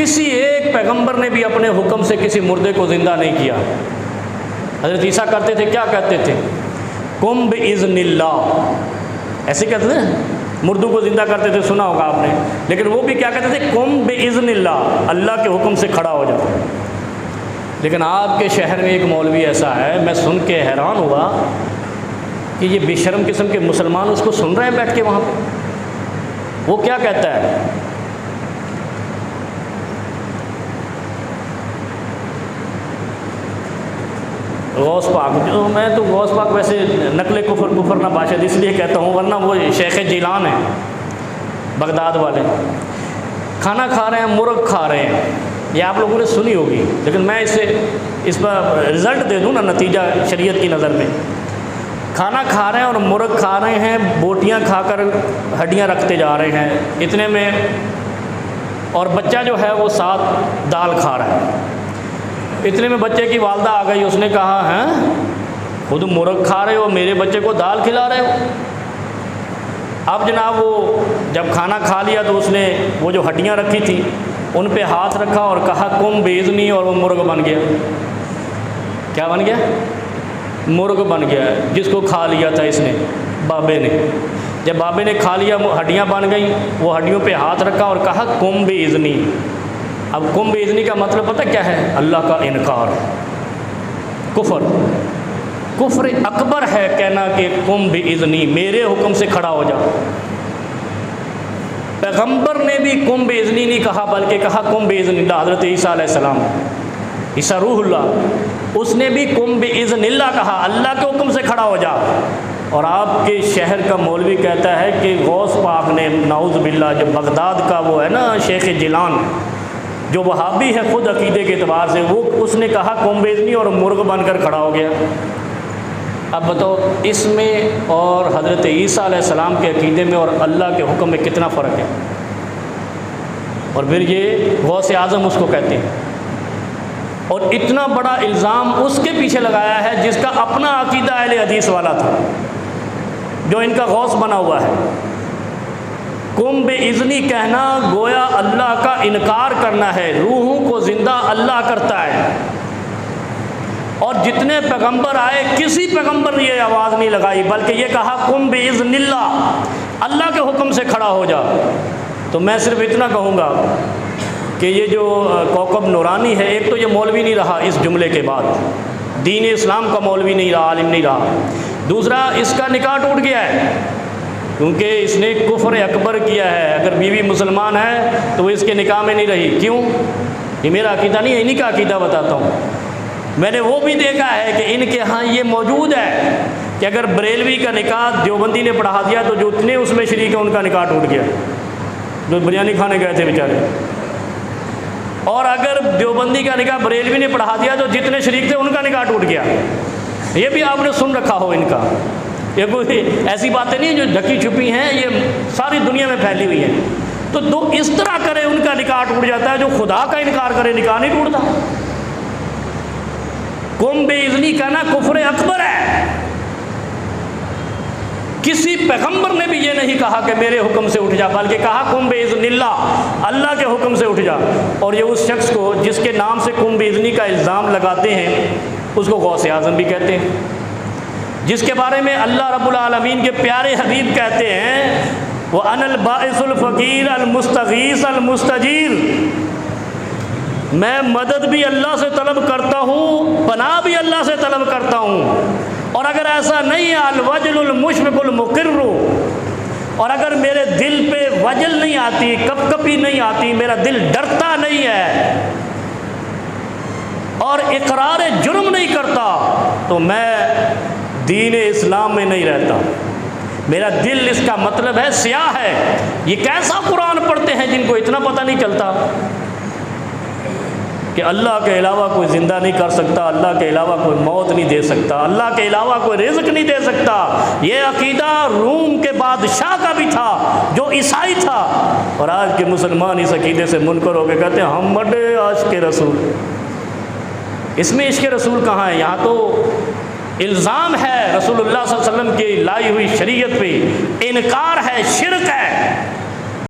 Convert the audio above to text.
کسی ایک پیغمبر نے بھی اپنے حکم سے کسی مردے کو زندہ نہیں کیا۔ حضرت عیسیٰ کرتے تھے، کیا کہتے تھے؟ قم بإذن اللہ، ایسے کہتے تھے، مردوں کو زندہ کرتے تھے، سنا ہوگا آپ نے، لیکن وہ بھی کیا کہتے تھے؟ قم بإذن اللہ، اللہ کے حکم سے کھڑا ہو جاؤ۔ لیکن آپ کے شہر میں ایک مولوی ایسا ہے، میں سن کے حیران ہوا کہ یہ بے شرم قسم کے مسلمان اس کو سن رہے ہیں بیٹھ کے وہاں پہ۔ وہ کیا کہتا ہے؟ غوث پاک، جو میں تو غوث پاک ویسے نقل کفر نہ باشد اس لیے کہتا ہوں، ورنہ وہ شیخ جیلان ہیں بغداد والے، کھانا کھا رہے ہیں، مرغ کھا رہے ہیں، یہ آپ لوگوں نے سنی ہوگی، لیکن میں اس پر رزلٹ دے دوں نا، نتیجہ شریعت کی نظر میں۔ کھانا کھا رہے ہیں اور مرغ کھا رہے ہیں، بوٹیاں کھا کر ہڈیاں رکھتے جا رہے ہیں اتنے میں، اور بچہ جو ہے وہ ساتھ دال کھا رہا ہے۔ اتنے میں بچے کی والدہ آ گئی، اس نے کہا ہیں خود مرغ کھا رہے ہو، میرے بچے کو دال کھلا رہے ہو؟ اب جناب وہ جب کھانا کھا لیا تو اس نے وہ جو ہڈیاں رکھی تھی ان پہ ہاتھ رکھا اور کہا قم بإذنی، اور وہ مرغ بن گیا۔ کیا بن گیا؟ مرغ بن گیا، جس کو کھا لیا تھا اس نے، بابے نے۔ جب بابے نے کھا لیا، ہڈیاں بن گئیں، وہ ہڈیوں پہ ہاتھ رکھا اور کہا قم بإذنی۔ اب قم بإذنی کا مطلب پتہ کیا ہے؟ اللہ کا انکار، کفر اکبر ہے کہنا کہ قم بإذنی، میرے حکم سے کھڑا ہو جا۔ پیغمبر نے بھی قم بإذنی نہیں کہا، بلکہ کہا قم بإذن اللہ۔ حضرت عیسیٰ علیہ السلام، عیسیٰ روح اللہ، اس نے بھی قم بإذن اللہ کہا، اللہ کے حکم سے کھڑا ہو جا۔ اور آپ کے شہر کا مولوی کہتا ہے کہ غوث پاک نے، نعوذ باللہ، جو بغداد کا وہ ہے نا شیخ جیلان، جو وہابی ہے خود عقیدے کے اعتبار سے، وہ اس نے کہا قم بإذنی اور مرغ بن کر کھڑا ہو گیا۔ اب بتاؤ اس میں اور حضرت عیسیٰ علیہ السلام کے عقیدے میں اور اللہ کے حکم میں کتنا فرق ہے؟ اور پھر یہ غوث اعظم اس کو کہتے ہیں، اور اتنا بڑا الزام اس کے پیچھے لگایا ہے جس کا اپنا عقیدہ اہل حدیث والا تھا، جو ان کا غوث بنا ہوا ہے۔ قم بإذنی کہنا گویا اللہ کا انکار کرنا ہے، روحوں کو زندہ اللہ کرتا ہے۔ اور جتنے پیغمبر آئے، کسی پیغمبر نے یہ آواز نہیں لگائی، بلکہ یہ کہا قم بإذن اللہ، اللہ کے حکم سے کھڑا ہو جا۔ تو میں صرف اتنا کہوں گا کہ یہ جو کوکب نورانی ہے، ایک تو یہ مولوی نہیں رہا اس جملے کے بعد، دین اسلام کا مولوی نہیں رہا، عالم نہیں رہا۔ دوسرا، اس کا نکاح ٹوٹ گیا ہے، کیونکہ اس نے کفر اکبر کیا ہے۔ اگر بیوی مسلمان ہے تو وہ اس کے نکاح میں نہیں رہی۔ کیوں؟ یہ میرا عقیدہ نہیں ہے، انہی کا عقیدہ بتاتا ہوں۔ میں نے وہ بھی دیکھا ہے کہ ان کے ہاں یہ موجود ہے کہ اگر بریلوی کا نکاح دیوبندی نے پڑھا دیا تو جو اتنے اس میں شریک ہیں ان کا نکاح ٹوٹ گیا، جو بریانی کھانے گئے تھے بیچارے۔ اور اگر دیوبندی کا نکاح بریلوی نے پڑھا دیا تو جتنے شریک تھے ان کا نکاح ٹوٹ گیا۔ یہ بھی آپ نے سن رکھا ہو ان کا، یہ کوئی ایسی باتیں نہیں جو ڈھکی چھپی ہیں، یہ ساری دنیا میں پھیلی ہوئی ہیں۔ تو اس طرح کرے ان کا نکاح ٹوٹ جاتا ہے، جو خدا کا انکار کرے نکاح نہیں ٹوٹتا۔ قم بإذنی کہنا کفر اکبر ہے۔ کسی پیغمبر نے بھی یہ نہیں کہا کہ میرے حکم سے اٹھ جا، بلکہ کہا قم بإذن اللہ، اللہ کے حکم سے اٹھ جا۔ اور یہ اس شخص کو جس کے نام سے قم بإذنی کا الزام لگاتے ہیں، اس کو غوث اعظم بھی کہتے ہیں، جس کے بارے میں اللہ رب العالمین کے پیارے حبیب کہتے ہیں وَأَنَا الْبَائِثُ الْفَقِيرُ الْمُسْتَغِيثُ الْمُسْتَجِيرُ، میں مدد بھی اللہ سے طلب کرتا ہوں، پناہ بھی اللہ سے طلب کرتا ہوں۔ اور اگر ایسا نہیں ہے الوجل المشفق المقر، اور اگر میرے دل پہ وجل نہیں آتی، کپ کپی نہیں آتی، میرا دل ڈرتا نہیں ہے اور اقرار جرم نہیں کرتا، تو میں دین اسلام میں نہیں رہتا۔ میرا دل، اس کا مطلب ہے سیاہ ہے۔ یہ کیسا قرآن پڑھتے ہیں جن کو اتنا پتہ نہیں چلتا کہ اللہ کے علاوہ کوئی زندہ نہیں کر سکتا، اللہ کے علاوہ کوئی موت نہیں دے سکتا، اللہ کے علاوہ کوئی رزق نہیں دے سکتا۔ یہ عقیدہ روم کے بادشاہ کا بھی تھا جو عیسائی تھا، اور آج کے مسلمان اس عقیدے سے منکر ہو کے کہتے ہیں ہم بڑے عاشق رسول۔ اس میں عشق رسول کہاں ہے؟ یہاں تو الزام ہے رسول اللہ صلی اللہ علیہ وسلم کی لائی ہوئی شریعت پہ، انکار ہے، شرک ہے۔